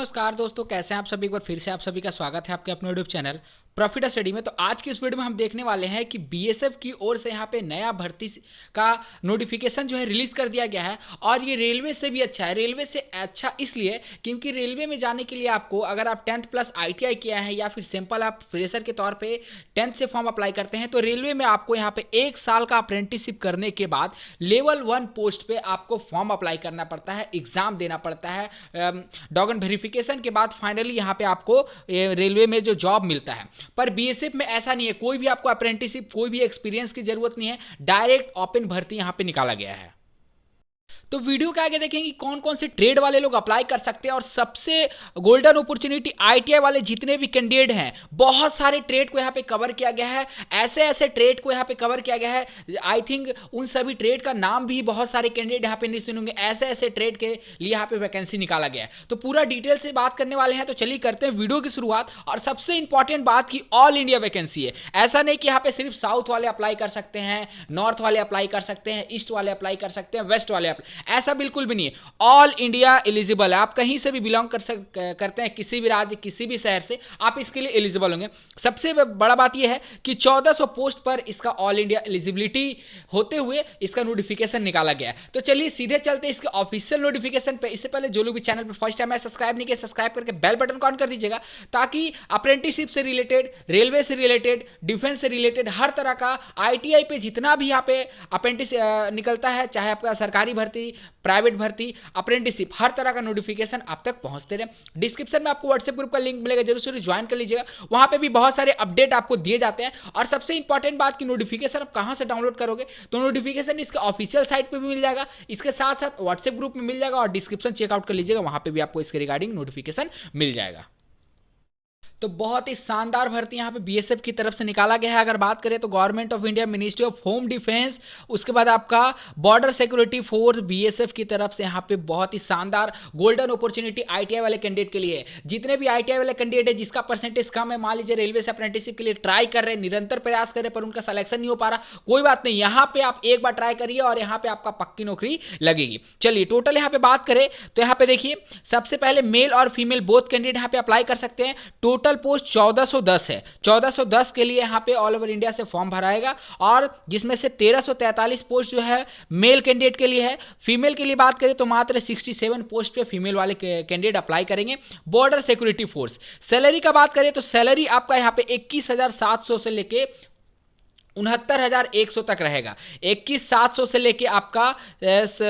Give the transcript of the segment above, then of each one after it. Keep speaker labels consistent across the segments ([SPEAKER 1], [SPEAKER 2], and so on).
[SPEAKER 1] नमस्कार दोस्तों, कैसे हैं आप सभी। एक बार फिर से आप सभी का स्वागत है आपके अपने यूट्यूब चैनल प्रॉफिट स्टडी में। तो आज की इस वीडियो में हम देखने वाले हैं कि बीएसएफ की ओर से यहाँ पे नया भर्ती का नोटिफिकेशन जो है रिलीज कर दिया गया है और ये रेलवे से भी अच्छा है। रेलवे से अच्छा इसलिए क्योंकि रेलवे में जाने के लिए आपको, अगर आप 10th प्लस ITI किया है या फिर सिंपल आप फ्रेशर के तौर पे 10th से फॉर्म अप्लाई करते हैं, तो रेलवे में आपको यहाँ पे 1 साल का अप्रेंटिसशिप करने के बाद लेवल 1 पोस्ट पे आपको फॉर्म अप्लाई करना पड़ता है, एग्जाम देना पड़ता है। डॉक्यूमेंट वेरिफिकेशन के बाद फाइनली यहाँ पे आपको रेलवे में जो जॉब मिलता है। पर बीएसएफ में ऐसा नहीं है, कोई भी आपको अप्रेंटिसशिप, कोई भी एक्सपीरियंस की जरूरत नहीं है, डायरेक्ट ओपन भर्ती यहां पे निकाला गया है। तो वीडियो के आगे देखेंगे कौन कौन से ट्रेड वाले लोग अप्लाई कर सकते हैं और सबसे गोल्डन अपॉर्चुनिटी ITI वाले जितने भी कैंडिडेट हैं, बहुत सारे ट्रेड को यहाँ पे कवर किया गया है। ऐसे ऐसे ट्रेड को यहाँ पे कवर किया गया है, आई थिंक उन सभी ट्रेड का नाम भी बहुत सारे कैंडिडेट यहाँ पे नहीं सुनेंगे। ऐसे ऐसे ट्रेड के लिए यहाँ पे वैकेंसी निकाला गया है। तो पूरा डिटेल से बात करने वाले हैं, तो चलिए करते हैं वीडियो की शुरुआत। और सबसे इंपॉर्टेंट बात की ऑल इंडिया वैकेंसी है। ऐसा नहीं कि यहाँ पे सिर्फ साउथ वाले अप्लाई कर सकते हैं, नॉर्थ वाले अप्लाई कर सकते हैं, ईस्ट वाले अप्लाई कर सकते हैं, वेस्ट वाले अप्लाई, ऐसा बिल्कुल भी नहीं है। ऑल इंडिया एलिजिबल है। आप कहीं से भी बिलोंग करते हैं, किसी भी राज्य, किसी भी शहर से, आप इसके लिए एलिजिबल होंगे। सबसे बड़ा बात यह है कि 1400 पोस्ट पर इसका ऑल इंडिया एलिजिबिलिटी होते हुए इसका नोटिफिकेशन निकाला गया है। तो चलिए सीधे चलते इसके ऑफिशियल नोटिफिकेशन पे। इससे पहले जो लोग भी चैनल पर फर्स्ट टाइम है सब्सक्राइब नहीं किया, सब्सक्राइब करके बेल बटन को ऑन कर दीजिएगा, ताकि अप्रेंटिसशिप से रिलेटेड, रेलवे से रिलेटेड, डिफेंस से रिलेटेड हर तरह का ITI पे जितना भी यहाँ पे अप्रेंटिस निकलता है, चाहे आपका सरकारी भर्ती, प्राइवेट भर्ती, अप्रेंटिसशिप, हर तरह का नोटिफिकेशन आप तक पहुंचते रहे। डिस्क्रिप्शन में आपको व्हाट्सएप ग्रुप का लिंक मिलेगा, जरूर से ज्वाइन कर लीजिएगा। वहां पे भी बहुत सारे अपडेट आपको दिए जाते हैं। और सबसे इंपॉर्टेंट बात की नोटिफिकेशन आप कहां से डाउनलोड करोगे, तो नोटिफिकेशन इसके ऑफिशियल साइट पे भी मिल जाएगा, इसके साथ साथ व्हाट्सएप ग्रुप में मिल जाएगा और डिस्क्रिप्शन चेकआउट कर लीजिएगा, वहां पे भी आपको इसके रिगार्डिंग नोटिफिकेशन मिल जाएगा। तो बहुत ही शानदार भर्ती यहाँ पे बीएसएफ की तरफ से निकाला गया है। अगर बात करें तो government of India, ministry of home defence, उसके बाद आपका बॉर्डर सिक्योरिटी फोर्स, बीएसएफ की तरफ से यहाँ पे बहुत ही शानदार गोल्डन अपॉर्चुनिटी ITI वाले कैंडिडेट के लिए है। जितने भी ITI वाले कैंडिडेट है जिसका परसेंटेज कम है, मान लीजिए रेलवे से अप्रेंटिसशिप के लिए ट्राई कर रहे हैं, निरंतर प्रयास कर रहे हैं, पर उनका सिलेक्शन नहीं हो पा रहा, कोई बात नहीं, यहाँ पे आप एक बार ट्राई करिए और यहाँ पे आपका पक्की नौकरी लगेगी। चलिए टोटल यहाँ पे बात करें तो यहाँ पे देखिए, सबसे पहले मेल और फीमेल बोथ कैंडिडेट यहाँ पे अप्लाई कर सकते हैं। टोटल पोस्ट 1410 है। 1410 के लिए यहाँ पे ऑल ओवर इंडिया से फॉर्म भराएगा, और जिसमें से 1343 पोस्ट जो है मेल कैंडिडेट के लिए है। फीमेल के लिए बात करें तो मात्र 67 पोस्ट पे फीमेल वाले कैंडिडेट अप्लाई करेंगे। बॉर्डर सिक्योरिटी फोर्स, सैलरी का बात करें तो सैलरी आपका यहाँ पे 21,700 से लेके 69,100 तक रहेगा। 21,700 से लेके आपका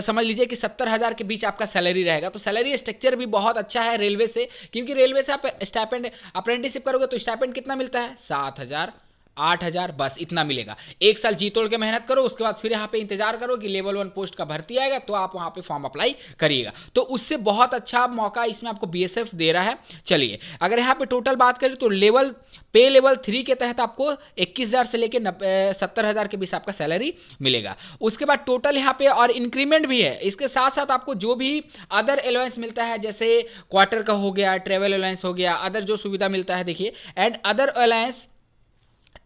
[SPEAKER 1] समझ लीजिए कि 70,000 के बीच आपका सैलरी रहेगा। तो सैलरी स्ट्रक्चर भी बहुत अच्छा है रेलवे से, क्योंकि रेलवे से आप स्टाइपेंड अप्रेंटिसशिप करोगे तो स्टाइपेंड कितना मिलता है, 7,000, 8,000, बस इतना मिलेगा। एक साल जी तोड़ के मेहनत करो, उसके बाद फिर यहाँ पे इंतजार करो कि लेवल 1 पोस्ट का भर्ती आएगा, तो आप वहाँ पे फॉर्म अप्लाई करिएगा। तो उससे बहुत अच्छा मौका इसमें आपको बीएसएफ दे रहा है। चलिए अगर यहाँ पे टोटल बात करें तो लेवल 3 के तहत आपको 21,000 से लेकर 70,000 के बीच आपका सैलरी मिलेगा। उसके बाद टोटल यहाँ पे और इंक्रीमेंट भी है। इसके साथ साथ आपको जो भी अदर अलाउंस मिलता है, जैसे क्वार्टर का हो गया, ट्रेवल अलाउंस हो गया, अदर जो सुविधा मिलता है, देखिए and other allowance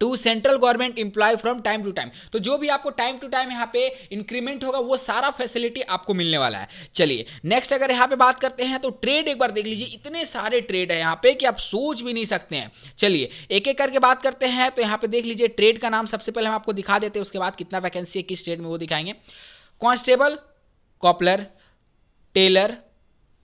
[SPEAKER 1] to central government employ from time to time, तो जो भी आपको टाइम टू टाइम यहाँ पे इंक्रीमेंट होगा वो सारा फैसिलिटी आपको मिलने वाला है। चलिए नेक्स्ट अगर यहाँ पे बात करते हैं तो ट्रेड एक बार देख लीजिए, इतने सारे ट्रेड है यहाँ पे कि आप सोच भी नहीं सकते हैं। चलिए एक एक करके बात करते हैं। तो यहाँ पे देख लीजिए ट्रेड का नाम सबसे पहले हम आपको दिखा देते हैं, उसके बाद कितना वैकेंसी है किस ट्रेड में वो दिखाएंगे। Constable, cobbler, tailor,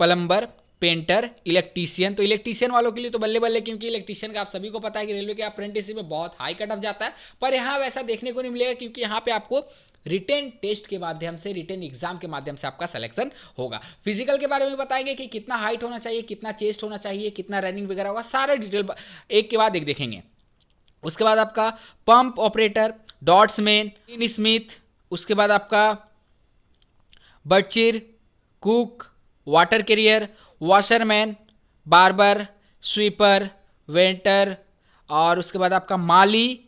[SPEAKER 1] plumber, painter, electrician. तो इलेक्ट्रीशियन वालों के लिए तो बल्ले बल्ले, क्योंकि इलेक्ट्रीशियन का आप सभी को पता है कि रेलवे के अप्रेंटिसशिप में बहुत हाई कट ऑफ जाता है, पर यहाँ वैसा देखने को नहीं मिलेगा, क्योंकि यहाँ पे आपको रिटेन टेस्ट के माध्यम से, रिटेन एग्जाम के माध्यम से आपका सिलेक्शन होगा। फिजिकल के बारे में बताएंगे कि कितना हाइट होना चाहिए, कितना चेस्ट होना चाहिए, कितना रनिंग वगैरह होगा, सारा डिटेल एक के बाद एक देखेंगे। उसके बाद आपका पंप ऑपरेटर, डॉट्समैन, स्मिथ, उसके बाद आपका butcher, cook, water carrier, washerman, barber, sweeper, waiter, और उसके बाद आपका माली,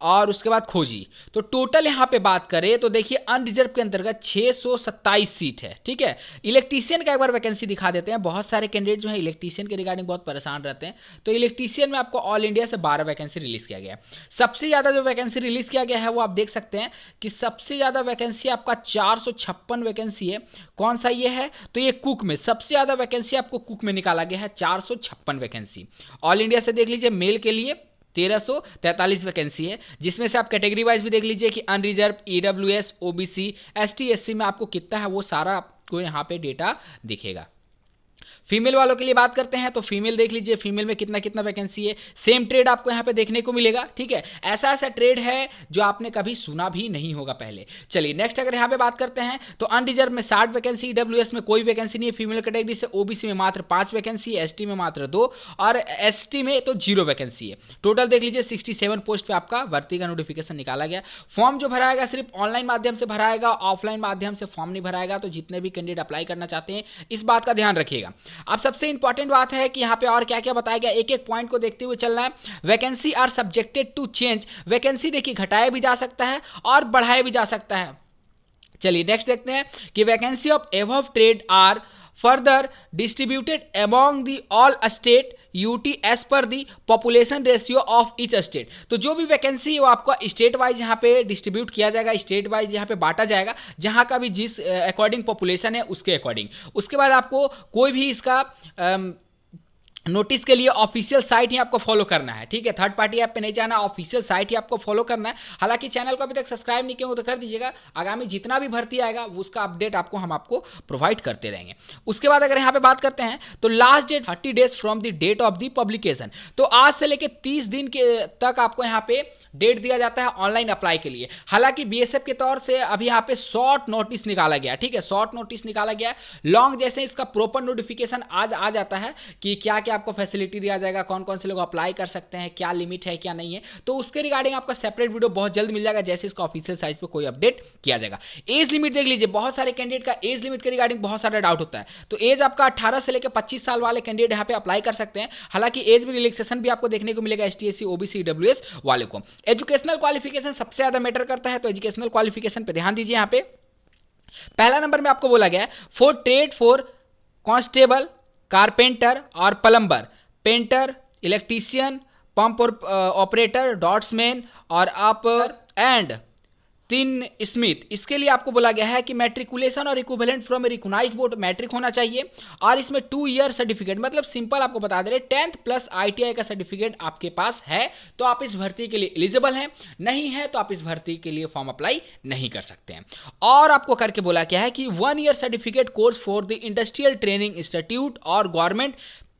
[SPEAKER 1] और उसके बाद खोजी। तो टोटल यहाँ पे बात करें तो देखिए अनरिजर्व के अंतर्गत 627 सीट है, ठीक है। इलेक्ट्रीशियन का एक बार वैकेंसी दिखा देते हैं। बहुत सारे कैंडिडेट जो है इलेक्ट्रीशियन के रिगार्डिंग बहुत परेशान रहते हैं। तो इलेक्ट्रीशियन में आपको ऑल इंडिया से 12 वैकेंसी रिलीज किया गया है। सबसे ज़्यादा जो वैकेंसी रिलीज किया गया है वो आप देख सकते हैं कि सबसे ज़्यादा वैकेंसी आपका 456 वैकेंसी है। कौन सा ये है? तो ये कुक में सबसे ज़्यादा वैकेंसी आपको कुक में निकाला गया है, 456 वैकेंसी। ऑल इंडिया से देख लीजिए मेल के लिए 1343 वैकेंसी है, जिसमें से आप कैटेगरी वाइज भी देख लीजिए कि unreserved, EWS, OBC, ST, SC में आपको कितना है वो सारा आपको यहाँ पे डेटा दिखेगा। फीमेल वालों के लिए बात करते हैं तो फीमेल देख लीजिए, फीमेल में कितना कितना वैकेंसी है। सेम ट्रेड आपको यहाँ पे देखने को मिलेगा, ठीक है। ऐसा ऐसा ट्रेड है जो आपने कभी सुना भी नहीं होगा पहले। चलिए नेक्स्ट अगर यहाँ पे बात करते हैं तो अनरिजर्व में 60 वैकेंसी, ईडब्ल्यूएस में कोई वैकेंसी नहीं है फीमेल कैटेगरी से, ओबीसी में मात्र 5 वैकेंसी है, एसटी में मात्र 2 और एसटी में तो 0 वैकेंसी है। टोटल देख लीजिए 67 पोस्ट पे आपका भर्ती का नोटिफिकेशन निकाला गया। फॉर्म जो भराएगा सिर्फ ऑनलाइन माध्यम से भराएगा, ऑफलाइन माध्यम से फॉर्म नहीं भराएगा। तो जितने भी कैंडिडेट अप्लाई करना चाहते हैं इस बात का ध्यान रखिएगा। अब सबसे इंपॉर्टेंट बात है कि यहां पे और क्या क्या बताया गया, एक एक पॉइंट को देखते हुए चलना है। Vacancy are subjected to change, vacancy देखिए घटाया भी जा सकता है और बढ़ाया भी जा सकता है। चलिए नेक्स्ट देखते हैं कि vacancy of above trade are further distributed among the all state UT as per the population ratio of each state. तो जो भी वैकेंसी है वो आपको स्टेट वाइज यहाँ पे डिस्ट्रीब्यूट किया जाएगा, स्टेट वाइज यहाँ पे बांटा जाएगा, जहाँ का भी जिस अकॉर्डिंग पॉपुलेशन है उसके अकॉर्डिंग। उसके बाद आपको कोई भी इसका नोटिस के लिए ऑफिशियल साइट ही आपको फॉलो करना है, ठीक है। थर्ड पार्टी ऐप पे नहीं जाना, ऑफिशियल साइट ही आपको फॉलो करना है। हालांकि चैनल को अभी तक सब्सक्राइब नहीं किया हो तो कर दीजिएगा, आगामी जितना भी भर्ती आएगा उसका अपडेट हम आपको प्रोवाइड करते रहेंगे। उसके बाद अगर यहाँ पे बात करते हैं तो last date 30 days from the date of the publication. तो आज से लेके 30 दिन के तक आपको यहाँ पे डेट दिया जाता है ऑनलाइन अप्लाई के लिए। हालांकि बीएसएफ के तौर से अभी यहाँ पे शॉर्ट नोटिस निकाला गया, ठीक है, शॉर्ट नोटिस निकाला गया। लॉन्ग जैसे इसका प्रॉपर नोटिफिकेशन आज आ जाता है कि क्या क्या आपको फैसिलिटी दिया जाएगा, कौन कौन से लोग अप्लाई कर सकते हैं, क्या लिमिट है क्या नहीं है, तो उसके रिगार्डिंग आपका सेपरेट वीडियो बहुत जल्द मिल जाएगा जैसे इसका ऑफिशियल साइट पे कोई अपडेट किया जाएगा। एज लिमिट देख लीजिए, बहुत सारे कैंडिडेट का एज लिमिट के रिगार्डिंग बहुत सारा डाउट होता है। तो एज आपका 18 से लेकर 25 साल वाले कैंडिडेट यहाँ पे अप्लाई कर सकते हैं। हालांकि एज में रिलैक्सेशन भी आपको देखने को मिलेगा एसटी, एससी, ओबीसी, ईडब्ल्यूएस वाले को। एजुकेशनल क्वालिफिकेशन सबसे ज्यादा मैटर करता है, तो एजुकेशनल क्वालिफिकेशन पे ध्यान दीजिए। यहाँ पे पहला नंबर में आपको बोला गया है for trade for constable, carpenter और plumber, painter, electrician, pump operator, draughtsman और आप एंड 3 स्मिथ। इसके लिए आपको बोला गया है कि मैट्रिकुलेशन और equivalent from recognised board matric होना चाहिए और इसमें 2 ईयर सर्टिफिकेट, मतलब सिंपल आपको बता दे रहे 10th प्लस आईटीआई का सर्टिफिकेट आपके पास है तो आप इस भर्ती के लिए एलिजिबल हैं, नहीं है तो आप इस भर्ती के लिए फॉर्म अप्लाई नहीं कर सकते हैं। और आपको करके बोला गया है कि 1 year certificate course for the industrial training institute और government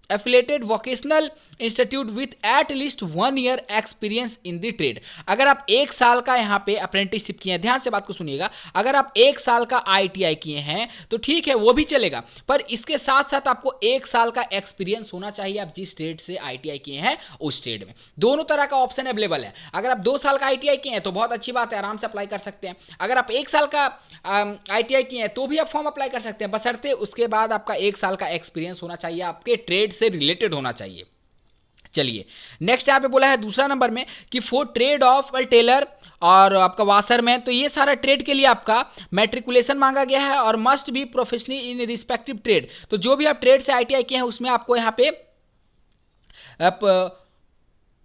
[SPEAKER 1] affiliated vocational institute with at least 1 year experience in the trade. अगर आप 1 साल का यहाँ पे अप्रेंटिसशिप किए हैं, ध्यान से बात को सुनिएगा, अगर आप 1 साल का आईटीआई किए हैं तो ठीक है वो भी चलेगा, पर इसके साथ साथ आपको 1 साल का एक्सपीरियंस होना चाहिए आप जिस ट्रेड से आईटीआई किए हैं उस ट्रेड में। दोनों तरह का ऑप्शन अवेलेबल है। अगर आप 2 साल का आईटीआई किए हैं तो बहुत अच्छी बात है, आराम से अप्लाई कर सकते हैं। अगर आप 1 साल का आईटीआई किए हैं तो भी आप फॉर्म अप्लाई कर सकते हैं, बशर्ते उसके बाद आपका 1 साल का एक्सपीरियंस होना चाहिए, आपके ट्रेड से रिलेटेड होना चाहिए। चलिए नेक्स्ट यहाँ पे बोला है दूसरा नंबर में कि फॉर ट्रेड ऑफ टेलर और आपका वाशरमैन, तो ये सारा ट्रेड के लिए आपका मैट्रिकुलेशन मांगा गया है और must be professionally in respective trade. तो जो भी आप ट्रेड से आईटीआई किए हैं उसमें आपको यहाँ पे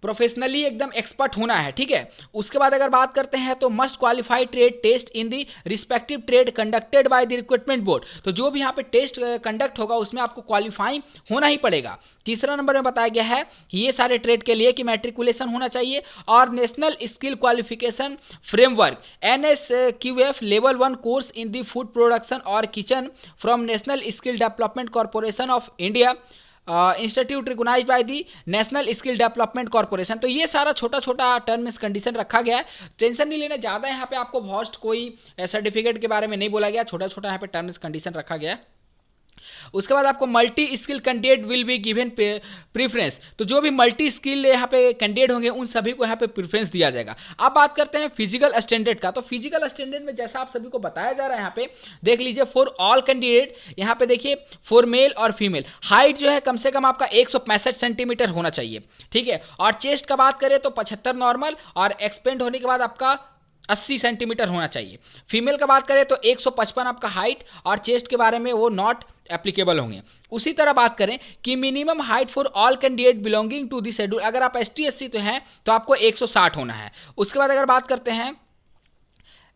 [SPEAKER 1] प्रोफेशनली एकदम एक्सपर्ट होना है, ठीक है। उसके बाद अगर बात करते हैं तो must qualify trade test in the respective trade conducted by the recruitment board. तो जो भी यहाँ पे टेस्ट कंडक्ट होगा उसमें आपको क्वालिफाई होना ही पड़ेगा। तीसरा नंबर में बताया गया है ये सारे ट्रेड के लिए कि मैट्रिकुलेशन होना चाहिए और national skill qualification framework NSQF level 1 course in the food production और kitchen from national skill development corporation of India institute recognised by the national skill development corporation. तो ये सारा छोटा छोटा टर्म्स कंडीशन रखा गया है, टेंशन नहीं लेना ज़्यादा। यहाँ पे आपको वॉस्ट कोई सर्टिफिकेट के बारे में नहीं बोला गया, छोटा छोटा यहाँ पे टर्म्स कंडीशन रखा गया है। उसके बाद आपको multi skill candidate will be given preference, तो जो भी मल्टी स्किल यहाँ पे कैंडिडेट होंगे उन सभी को यहाँ पे प्रीफरेंस दिया जाएगा। अब बात करते हैं फिजिकल स्टैंडर्ड का, तो फिजिकल स्टैंडर्ड में जैसा आप सभी को बताया जा रहा है यहाँ पे देख लीजिए, फॉर ऑल कैंडिडेट यहाँ पे देखिए फॉर मेल और फीमेल हाइट जो है कम से कम आपका 165 सेंटीमीटर होना चाहिए, ठीक है। और चेस्ट का बात करें तो 75 नॉर्मल, और एक्सपेंड होने के बाद आपका 80 सेंटीमीटर होना चाहिए। फीमेल का बात करें तो 155 आपका हाइट, और चेस्ट के बारे में वो नॉट एप्लीकेबल होंगे। उसी तरह बात करें कि minimum height for all candidate belonging to the schedule, अगर आप ST SC तो हैं तो आपको 160 होना है। उसके बाद अगर बात करते हैं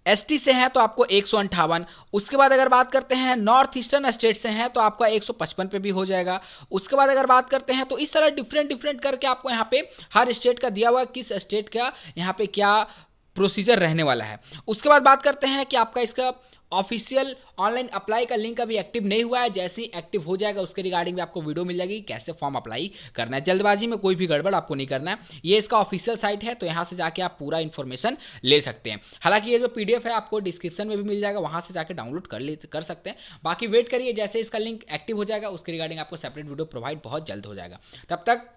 [SPEAKER 1] ST से हैं तो आपको 158। उसके बाद अगर बात करते हैं नॉर्थ ईस्टर्न स्टेट से हैं तो आपका 155 पे भी हो जाएगा। उसके बाद अगर बात करते हैं तो इस तरह डिफरेंट करके आपको यहाँ पे हर स्टेट का दिया हुआ किस स्टेट का यहाँ पे क्या प्रोसीजर रहने वाला है। उसके बाद बात करते हैं कि आपका इसका ऑफिशियल ऑनलाइन अप्लाई का लिंक अभी एक्टिव नहीं हुआ है, जैसे ही एक्टिव हो जाएगा उसके रिगार्डिंग भी आपको वीडियो मिल जाएगी कैसे फॉर्म अप्लाई करना है। जल्दबाजी में कोई भी गड़बड़ आपको नहीं करना है। ये इसका ऑफिशियल साइट है, तो यहाँ से जाके आप पूरा इन्फॉर्मेशन ले सकते हैं। हालांकि ये जो PDF है आपको डिस्क्रिप्शन में भी मिल जाएगा, वहाँ से जाके डाउनलोड कर सकते हैं। बाकी वेट करिए, जैसे इसका लिंक एक्टिव हो जाएगा उसके रिगार्डिंग आपको सेपरेट वीडियो प्रोवाइड बहुत जल्द हो जाएगा। तब तक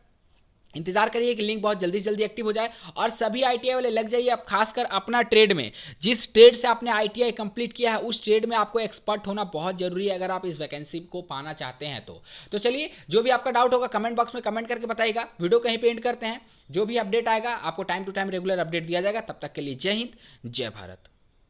[SPEAKER 1] इंतजार करिए कि लिंक बहुत जल्दी से जल्दी एक्टिव हो जाए, और सभी ITI वाले लग जाइए। अब खासकर अपना ट्रेड में, जिस ट्रेड से आपने ITI कंप्लीट किया है उस ट्रेड में आपको एक्सपर्ट होना बहुत जरूरी है अगर आप इस वैकेंसी को पाना चाहते हैं तो चलिए, जो भी आपका डाउट होगा कमेंट बॉक्स में कमेंट करके बताइएगा। वीडियो कहीं पे एंड करते हैं, जो भी अपडेट आएगा आपको time to time regular update दिया जाएगा। तब तक के लिए जय हिंद, जय भारत।